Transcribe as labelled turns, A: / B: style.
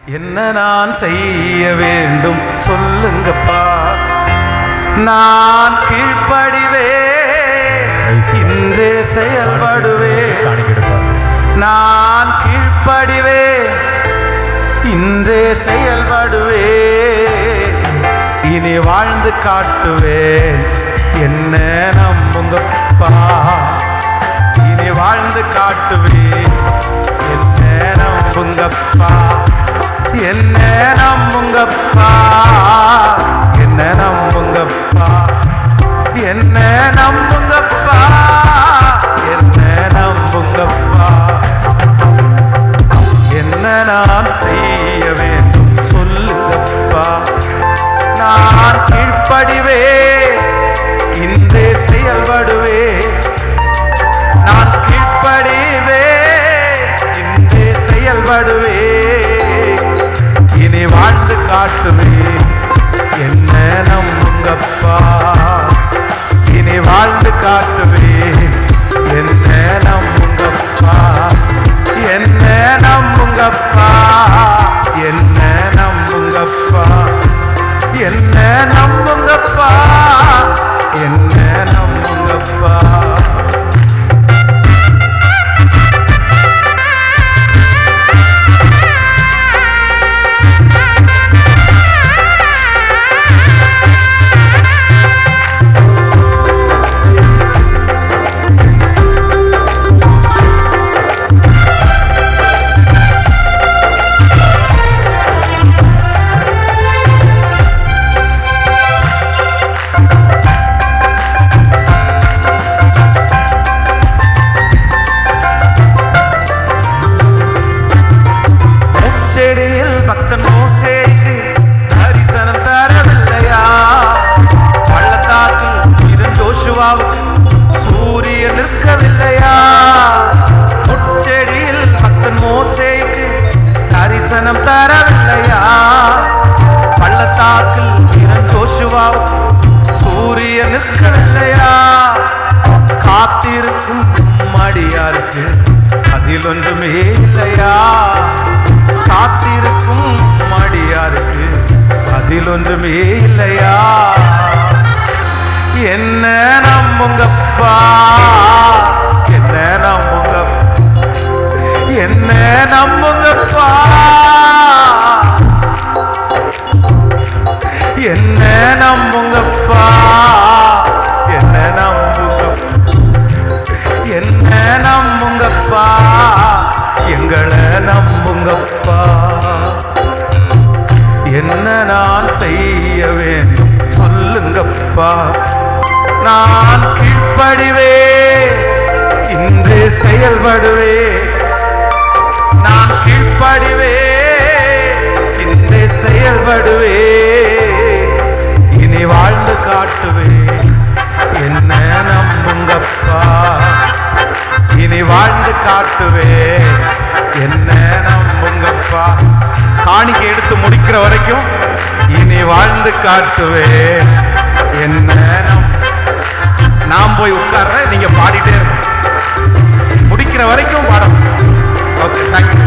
A: என்ன நான் செய்ய வேண்டும் சொல்லுங்கப்பா, நான் கீழ்ப்படிவே இன்றே செயல்படுவே. நான் கீழ்ப்படிவே இன்றே செயல்படுவே. இனி வாழ்ந்து காட்டுவேன் என்ன நம்புங்கப்பா. இனி வாழ்ந்து காட்டுவேன் என்ன நம்புங்கப்பா. என்ன நம்புங்கப்பா. என்ன நம்புங்கப்பா. என்ன நம்புங்கப்பா. என்ன நம்புங்கப்பா. என்ன நான் செய்ய வேண்டும் சொல்லுங்கப்பா. நான் கீழ்ப்படிவே இன்றே செயல்படுவே. நான் கீழ்ப்படிவே இன்றே செயல்படுவே. இனி வாழ்ந்து காட்டுவே என்ன நம்புங்கப்பா. இனி வாழ்ந்து காட்டுவே என்ன நம்புங்கப்பா. என்ன நம்புங்கப்பா. என்ன நம்புங்கப்பா. என்ன நம்புங்கப்பா. என்ன நம்புங்கப்பா. செடியில் பக்தன் மோசேக்கு தரிசனம் தரவில்லையா? பள்ளத்தாக்கில் இருந்தோஷுவாவுக்கு சூரியன் நிற்கவில்லையா? முட்செடியில் பக்தன் மோசேக்கு தரிசனம் தரவில்லையா? பள்ளத்தாக்கில் இருந்தோஷுவாவுக்கு சூரியன் நிற்கவில்லையா? காத்திருக்கும் மடியாருக்கு அதில் ஒன்றுமே இல்லையா? காத்திருக்கும் மடியாருக்கு அதில் ஒன்றுமே இல்லையா? என்ன நம்புங்கப்பா. என்ன நம்புங்கப்பா. என்ன நம்புங்கப்பா. என்ன நம்புங்கப்பா. என்ன நம்புங்கப்பா. என்ன நம்புங்கப்பா. எங்களை நம்புங்கப்பா. என்ன நான் செய்ய வேண்டும் சொல்லுங்கப்பா. நான் கீழ்ப்படிவே இன்று செயல்படுவே. நான் கீழ்ப்படிவே இன்று செயல்படுவே. இனி வாழ்ந்து காட்டுவே என்ன நம்புங்கப்பா. இனி வாழ்ந்து காட்டுவே என்ன நம்புங்கப்பா. காணிக்கை எடுத்து முடிக்கிற வரைக்கும் இனி வாழ்ந்து காட்டுவே என்ன. நான் போய் உட்கார்றேன், நீங்க பாடிட்டே இருக்க முடிக்கிற வரைக்கும் பாடம். Okay, thank you.